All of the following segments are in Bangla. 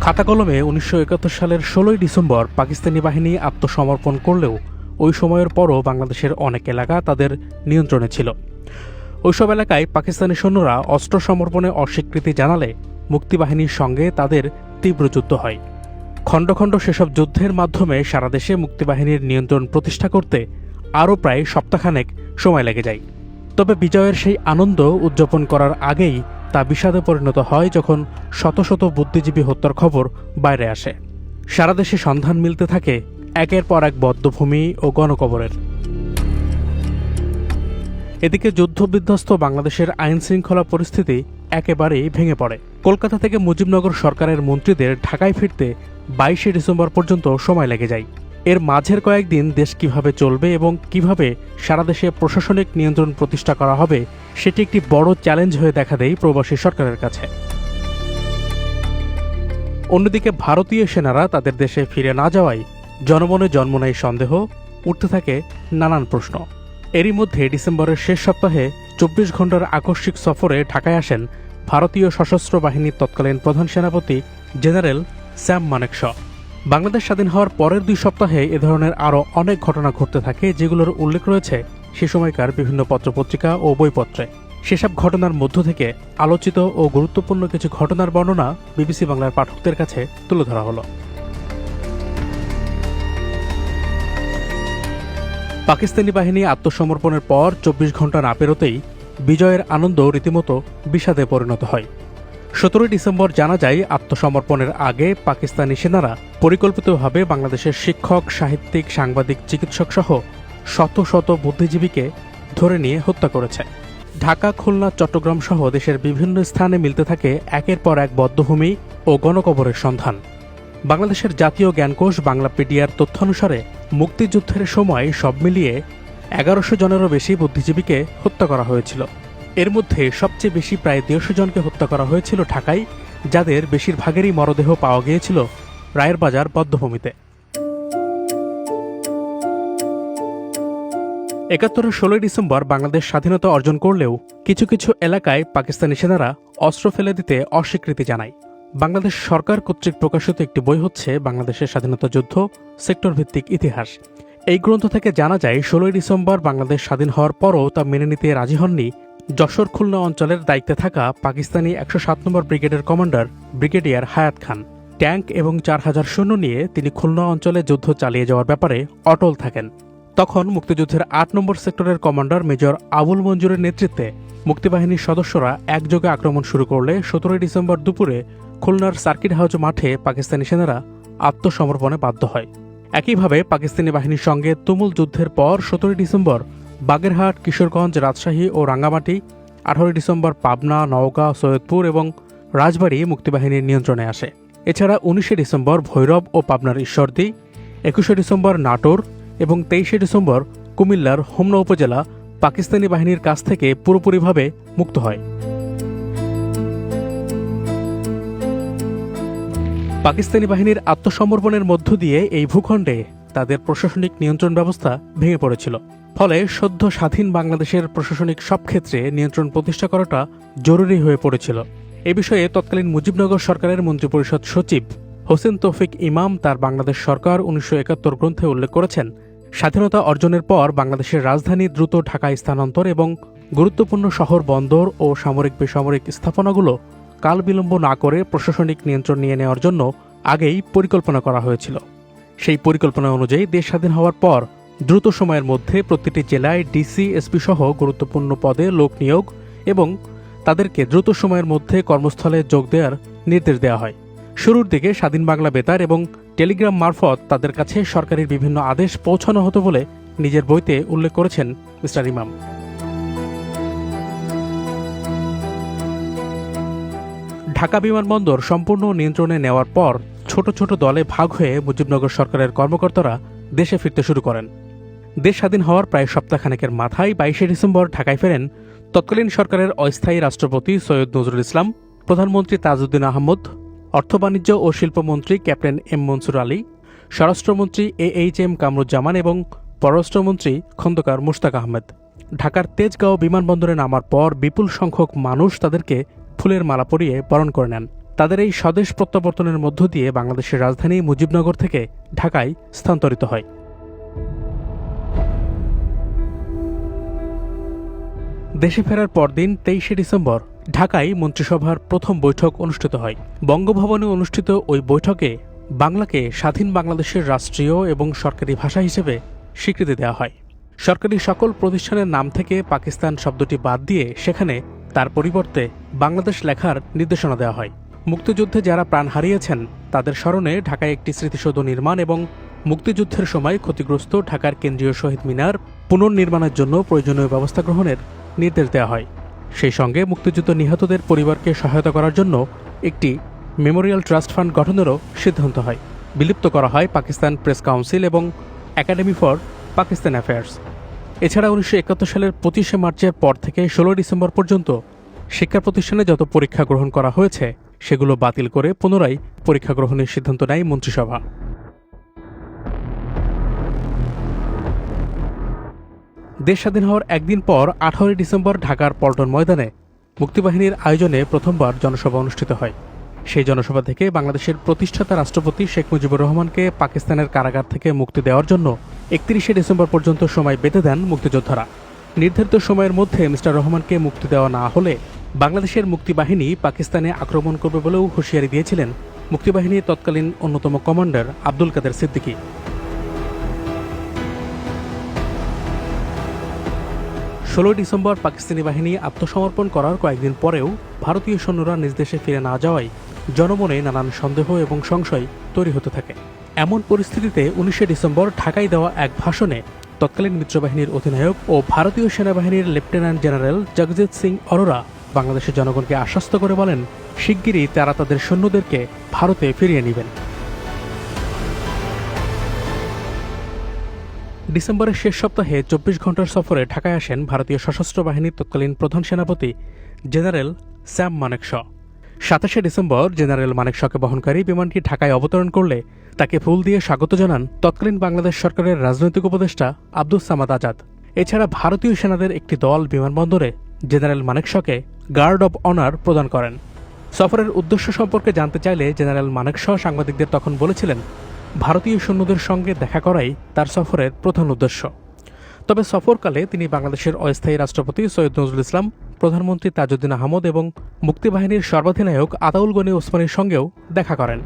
খাতা কলমে ১৯৭১ সালের ১৬ই ডিসেম্বর পাকিস্তানি বাহিনী আত্মসমর্পণ করলেও ওই সময়ের পরও বাংলাদেশের অনেক এলাকা তাদের নিয়ন্ত্রণে ছিল। ওইসব এলাকায় পাকিস্তানি সৈন্যরা অস্ত্র সমর্পণে অস্বীকৃতি জানালে মুক্তিবাহিনীর সঙ্গে তাদের তীব্র যুদ্ধ হয়। খণ্ড খণ্ড সেসব যুদ্ধের মাধ্যমে সারা দেশে মুক্তিবাহিনীর নিয়ন্ত্রণ প্রতিষ্ঠা করতে আরও প্রায় সপ্তাহখানেক সময় লেগে যায়। তবে বিজয়ের সেই আনন্দ উদযাপন করার আগেই তা বিষাদে পরিণত হয় যখন শত শত বুদ্ধিজীবী হত্যার খবর বাইরে আসে। সারা দেশে সন্ধান মিলতে থাকে একের পর এক বধ্যভূমি ও গণকবরের। এদিকে যুদ্ধবিধ্বস্ত বাংলাদেশের আইনশৃঙ্খলা পরিস্থিতি একেবারেই ভেঙে পড়ে। কলকাতা থেকে মুজিবনগর সরকারের মন্ত্রীদের ঢাকায় ফিরতে ২২শে ডিসেম্বর পর্যন্ত সময় লেগে যায়। এর মাঝের কয়েকদিন দেশ কিভাবে চলবে এবং কিভাবে সারা দেশে প্রশাসনিক নিয়ন্ত্রণ প্রতিষ্ঠা করা হবে সেটি একটি বড় চ্যালেঞ্জ হয়ে দেখা দেয় প্রবাসী সরকারের কাছে। অন্যদিকে ভারতীয় সেনারা তাদের দেশে ফিরে না যাওয়ায় জনমনে জন্ম নেয় সন্দেহ, উঠতে থাকে নানান প্রশ্ন। এরই মধ্যে ডিসেম্বরের শেষ সপ্তাহে ২৪ ঘণ্টার আকস্মিক সফরে ঢাকায় আসেন ভারতীয় সশস্ত্র বাহিনীর তৎকালীন প্রধান সেনাপতি জেনারেল স্যাম মানেকশ। বাংলাদেশ স্বাধীন হওয়ার পরের ২ সপ্তাহে এ ধরনের আরও অনেক ঘটনা ঘটতে থাকে, যেগুলোর উল্লেখ রয়েছে সে সময়কার বিভিন্ন পত্রপত্রিকা ও বইপত্রে। সেসব ঘটনার মধ্য থেকে আলোচিত ও গুরুত্বপূর্ণ কিছু ঘটনার বর্ণনা বিবিসি বাংলার পাঠকদের কাছে তুলে ধরা হলো। পাকিস্তানি বাহিনী আত্মসমর্পণের পর ২৪ ঘণ্টা না পেরোতেই বিজয়ের আনন্দ রীতিমতো বিষাদে পরিণত হয়। ১৭ ডিসেম্বর জানা যায় আত্মসমর্পণের আগে পাকিস্তানি সেনারা পরিকল্পিতভাবে বাংলাদেশের শিক্ষক, সাহিত্যিক, সাংবাদিক, চিকিৎসক সহ শত শত বুদ্ধিজীবীকে ধরে নিয়ে হত্যা করেছে। ঢাকা, খুলনা, চট্টগ্রাম সহ দেশের বিভিন্ন স্থানে মিলতে থাকে একের পর এক বধ্যভূমি ও গণকবরের সন্ধান। বাংলাদেশের জাতীয় জ্ঞানকোষ বাংলাপিডিয়ার তথ্যানুসারে মুক্তিযুদ্ধের সময় সব মিলিয়ে ১১০০ জনেরও বেশি বুদ্ধিজীবীকে হত্যা করা হয়েছিল। এর মধ্যে সবচেয়ে বেশি প্রায় ১৫০ জনকে হত্যা করা হয়েছিল ঢাকায়, যাদের বেশিরভাগেরই মরদেহ পাওয়া গিয়েছিল রায়ের বাজার বধ্যভূমিতে। ৭১-এর ১৬ই ডিসেম্বর বাংলাদেশ স্বাধীনতা অর্জন করলেও কিছু কিছু এলাকায় পাকিস্তানি সেনারা অস্ত্র ফেলে দিতে অস্বীকৃতি জানায়। বাংলাদেশ সরকার কর্তৃক প্রকাশিত একটি বই হচ্ছে বাংলাদেশের স্বাধীনতা যুদ্ধ সেক্টর ভিত্তিক ইতিহাস। এই গ্রন্থ থেকে জানা যায় ১৬ই ডিসেম্বর বাংলাদেশ স্বাধীন হওয়ার পরও তা মেনে নিতে রাজি হননি যশোর, খুলনা অঞ্চলের দায়িত্বে থাকা পাকিস্তানি ১০৭ নম্বর ব্রিগেডের কমান্ডার ব্রিগেডিয়ার হায়াত খান। ট্যাঙ্ক এবং ৪,০০০ সৈন্য নিয়ে তিনি খুলনা অঞ্চলে যুদ্ধ চালিয়ে যাওয়ার ব্যাপারে অটল থাকেন। তখন মুক্তিযুদ্ধের ৮ নম্বর সেক্টরের কমান্ডার মেজর আবুল মঞ্জুরের নেতৃত্বে মুক্তিবাহিনীর সদস্যরা একযোগে আক্রমণ শুরু করলে ১৭ই ডিসেম্বর দুপুরে খুলনার সার্কিট হাউস মাঠে পাকিস্তানি সেনারা আত্মসমর্পণে বাধ্য হয়। একইভাবে পাকিস্তানি বাহিনীর সঙ্গে তুমুল যুদ্ধের পর ১৭ই ডিসেম্বর বাগেরহাট, কিশোরগঞ্জ, রাজশাহী ও রাঙ্গামাটি, ১৮ই ডিসেম্বর পাবনা, নওগাঁ, সৈয়দপুর এবং রাজবাড়ী মুক্তিবাহিনীর নিয়ন্ত্রণে আসে। এছাড়া ১৯শে ডিসেম্বর ভৈরব ও পাবনার ঈশ্বরদী, ২১শে ডিসেম্বর নাটোর এবং ২৩শে ডিসেম্বর কুমিল্লার হোমনা উপজেলা পাকিস্তানি বাহিনীর কাছ থেকে পুরোপুরিভাবে মুক্ত হয়। পাকিস্তানি বাহিনীর আত্মসমর্পণের মধ্য দিয়ে এই ভূখণ্ডে তাদের প্রশাসনিক নিয়ন্ত্রণ ব্যবস্থা ভেঙে পড়েছিল। ফলে সদ্য স্বাধীন বাংলাদেশের প্রশাসনিক সব ক্ষেত্রে নিয়ন্ত্রণ প্রতিষ্ঠা করাটা জরুরি হয়ে পড়েছিল। এ বিষয়ে তৎকালীন মুজিবনগর সরকারের মন্ত্রিপরিষদ সচিব হোসেন তৌফিক ইমাম তার বাংলাদেশ সরকার ১৯৭১ গ্রন্থে উল্লেখ করেছেন, স্বাধীনতা অর্জনের পর বাংলাদেশের রাজধানী দ্রুত ঢাকায় স্থানান্তর এবং গুরুত্বপূর্ণ শহর, বন্দর ও সামরিক বেসামরিক স্থাপনাগুলো কাল বিলম্ব না করে প্রশাসনিক নিয়ন্ত্রণ নিয়ে নেওয়ার জন্য আগেই পরিকল্পনা করা হয়েছিল। সেই পরিকল্পনা অনুযায়ী দেশ স্বাধীন হওয়ার পর দ্রুত সময়ের মধ্যে প্রতিটি জেলায় ডিসি, এসপি সহ গুরুত্বপূর্ণ পদে লোক নিয়োগ এবং তাদেরকে দ্রুত সময়ের মধ্যে কর্মস্থলে যোগ দেওয়ার নির্দেশ দেওয়া হয়। শুরুর দিকে স্বাধীন বাংলা বেতার এবং টেলিগ্রাম মারফত তাদের কাছে সরকারের বিভিন্ন আদেশ পৌঁছানো হতো বলে নিজের বইতে উল্লেখ করেছেন মিস্টার ইমাম। ঢাকা বিমানবন্দর সম্পূর্ণ নিয়ন্ত্রণে নেওয়ার পর ছোট ছোট দলে ভাগ হয়ে মুজিবনগর সরকারের কর্মকর্তারা দেশে ফিরতে শুরু করেন। দেশ স্বাধীন হওয়ার প্রায় সপ্তাহখানেকের মাথায় ২২শে ডিসেম্বর ঢাকায় ফেরেন তৎকালীন সরকারের অস্থায়ী রাষ্ট্রপতি সৈয়দ নজরুল ইসলাম, প্রধানমন্ত্রী তাজউদ্দিন আহমদ, অর্থ বাণিজ্য ও শিল্পমন্ত্রী ক্যাপ্টেন এম মনসুর আলী, স্বরাষ্ট্রমন্ত্রী AHM কামরুজ্জামান এবং পররাষ্ট্রমন্ত্রী খন্দকার মুশতাক আহমেদ। ঢাকার তেজগাঁও বিমানবন্দরে নামার পর বিপুল সংখ্যক মানুষ তাদেরকে ফুলের মালা পরিয়ে বরণ করে নেন। তাদের এই স্বদেশ প্রত্যাবর্তনের মধ্য দিয়ে বাংলাদেশের রাজধানী মুজিবনগর থেকে ঢাকায় স্থানান্তরিত হয়। দেশে ফেরার পরদিন 23শে ডিসেম্বর ঢাকায় মন্ত্রিসভার প্রথম বৈঠক অনুষ্ঠিত হয়। বঙ্গভবনে অনুষ্ঠিত ওই বৈঠকে বাংলাকে স্বাধীন বাংলাদেশের রাষ্ট্রীয় এবং সরকারি ভাষা হিসেবে স্বীকৃতি দেওয়া হয়। সরকারি সকল প্রতিষ্ঠানের নাম থেকে পাকিস্তান শব্দটি বাদ দিয়ে সেখানে তার পরিবর্তে বাংলাদেশ লেখার নির্দেশনা দেওয়া হয়। মুক্তিযুদ্ধে যারা প্রাণ হারিয়েছেন তাদের স্মরণে ঢাকায় একটি স্মৃতিসৌধ নির্মাণ এবং মুক্তিযুদ্ধের সময় ক্ষতিগ্রস্ত ঢাকার কেন্দ্রীয় শহীদ মিনার পুনর্নির্মাণের জন্য প্রয়োজনীয় ব্যবস্থা গ্রহণের নির্দেশ দেওয়া হয়। সেই সঙ্গে মুক্তিযুদ্ধ নিহতদের পরিবারকে সহায়তা করার জন্য একটি মেমোরিয়াল ট্রাস্ট ফান্ড গঠনেরও সিদ্ধান্ত হয়। বিলুপ্ত করা হয় পাকিস্তান প্রেস কাউন্সিল এবং একাডেমি ফর পাকিস্তান অ্যাফেয়ার্স। এছাড়া 1971 সালের 25শে মার্চের পর থেকে 16 ডিসেম্বর পর্যন্ত শিক্ষা প্রতিষ্ঠানে যত পরীক্ষা গ্রহণ করা হয়েছে সেগুলো বাতিল করে পুনরায় পরীক্ষা গ্রহণের সিদ্ধান্ত নেয় মন্ত্রিসভা। দেশ স্বাধীন হওয়ার একদিন পর 18 ডিসেম্বর ঢাকার পল্টন ময়দানে মুক্তিবাহিনীর আয়োজনে প্রথমবার জনসভা অনুষ্ঠিত হয়। সেই জনসভা থেকে বাংলাদেশের প্রতিষ্ঠাতা রাষ্ট্রপতি শেখ মুজিবুর রহমানকে পাকিস্তানের কারাগার থেকে মুক্তি দেওয়ার জন্য 31শে ডিসেম্বর পর্যন্ত সময় বেঁধে দেন মুক্তিযোদ্ধারা। নির্ধারিত সময়ের মধ্যে মিস্টার রহমানকে মুক্তি দেওয়া না হলে বাংলাদেশের মুক্তিবাহিনী পাকিস্তানে আক্রমণ করবে বলেও হুঁশিয়ারি দিয়েছিলেন মুক্তিবাহিনীর তৎকালীন অন্যতম কমান্ডার আব্দুল কাদের সিদ্দিকী। 16 ডিসেম্বর পাকিস্তানি বাহিনী আত্মসমর্পণ করার কয়েকদিন পরেও ভারতীয় সৈন্যরা নিজ দেশে ফিরে না যাওয়ায় জনমনে নানান সন্দেহ এবং সংশয় তৈরি হতে থাকে। এমন পরিস্থিতিতে 19শে ডিসেম্বর ঢাকায় দেওয়া এক ভাষণে তৎকালীন মিত্রবাহিনীর অধিনায়ক ও ভারতীয় সেনাবাহিনীর লেফটেন্যান্ট জেনারেল জগজিৎ সিং অরোরা বাংলাদেশের জনগণকে আশ্বস্ত করে বলেন, শিগগিরই তারা তাদের সৈন্যদেরকে ভারতে ফিরিয়ে নেবেন। ডিসেম্বরের শেষ সপ্তাহে 24 ঘণ্টার সফরে ঢাকায় আসেন ভারতীয় সশস্ত্র বাহিনীর তৎকালীন প্রধান সেনাপতি জেনারেল স্যাম মানেকশ। 27শে ডিসেম্বর জেনারেল মানেকশকে বহনকারী বিমানটি ঢাকায় অবতরণ করলে তাকে ফুল দিয়ে স্বাগত জানান তৎকালীন বাংলাদেশ সরকারের রাজনৈতিক উপদেষ্টা আব্দুস সামাদ আজাদ। এছাড়া ভারতীয় সেনাদের একটি দল বিমানবন্দরে জেনারেল মানেকশকে গার্ড অব অনার প্রদান করেন। সফরের উদ্দেশ্য সম্পর্কে জানতে চাইলে জেনারেল মানেকশ সাংবাদিকদের তখন বলেছিলেন, ভারতীয় সৈন্যদের সঙ্গে দেখা করাই তার সফরের প্রধান উদ্দেশ্য। তবে সফরকালে তিনি বাংলাদেশের অস্থায়ী রাষ্ট্রপতি সৈয়দ নজরুল ইসলাম, প্রধানমন্ত্রী তাজউদ্দিন আহমদ এবং মুক্তিবাহিনীর সর্বাধিনায়ক আতাউল গনি ওসমানীর সঙ্গেও দেখা করেন।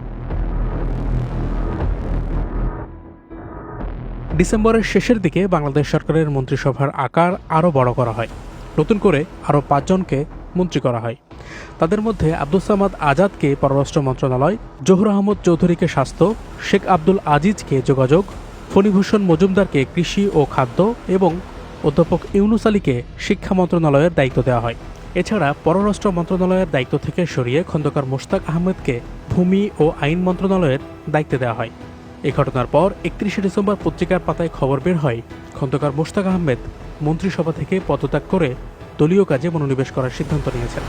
ডিসেম্বরের শেষের দিকে বাংলাদেশ সরকারের মন্ত্রিসভার আকার আরও বড় করা হয়। নতুন করে আরও 5 জনকে মন্ত্রী করা হয়। তাদের মধ্যে আব্দুস সামাদ আজাদকে পররাষ্ট্র মন্ত্রণালয়, জহুর আহমদ চৌধুরীকে স্বাস্থ্য, শেখ আব্দুল আজিজকে যোগাযোগ, ফণীভূষণ মজুমদারকে কৃষি ও খাদ্য এবং অধ্যাপক ইউনুস আলীকে শিক্ষা মন্ত্রণালয়ের দায়িত্ব দেওয়া হয়। এছাড়া পররাষ্ট্র মন্ত্রণালয়ের দায়িত্ব থেকে সরিয়ে খন্দকার মোশতাক আহমেদকে ভূমি ও আইন মন্ত্রণালয়ের দায়িত্ব দেওয়া হয়। এই ঘটনার পর 31শে ডিসেম্বর পত্রিকার পাতায় খবর বের হয় খন্দকার মোশতাক আহমেদ মন্ত্রিসভা থেকে পদত্যাগ করে দলীয় কাজে মনোনিবেশ করার সিদ্ধান্ত নিয়েছেন।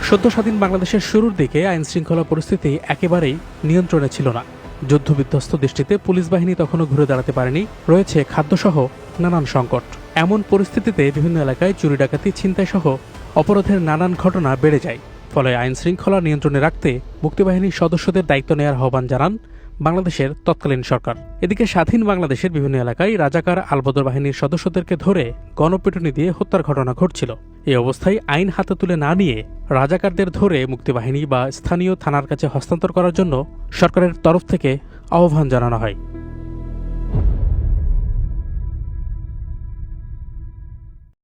সদ্য স্বাধীন বাংলাদেশের শুরুর দিকে আইন শৃঙ্খলা পরিস্থিতি একেবারেই নিয়ন্ত্রণে ছিল না। যুদ্ধবিধ্বস্ত দৃষ্টিতে পুলিশ বাহিনী তখনও ঘুরে দাঁড়াতে পারেনি, রয়েছে খাদ্যসহ নানান সংকট। এমন পরিস্থিতিতে বিভিন্ন এলাকায় চুরি ডাকাতি, ছিনতাই সহ অপরাধের নানান ঘটনা বেড়ে যায়। ফলে আইন শৃঙ্খলা নিয়ন্ত্রণে রাখতে মুক্তিবাহিনীর সদস্যদের দায়িত্ব নেওয়ার আহ্বান জানান বাংলাদেশের তৎকালীন সরকার। এদিকে স্বাধীন বাংলাদেশের বিভিন্ন এলাকায় রাজাকার আলবদর বাহিনীর সদস্যদেরকে ধরে গণপিটুনি দিয়ে হত্যার ঘটনা ঘটছিল। এই অবস্থায় আইন হাতে তুলে না নিয়ে রাজাকারদের ধরে মুক্তিবাহিনী বা স্থানীয় থানার কাছে হস্তান্তর করার জন্য সরকারের তরফ থেকে আহ্বান জানানো হয়।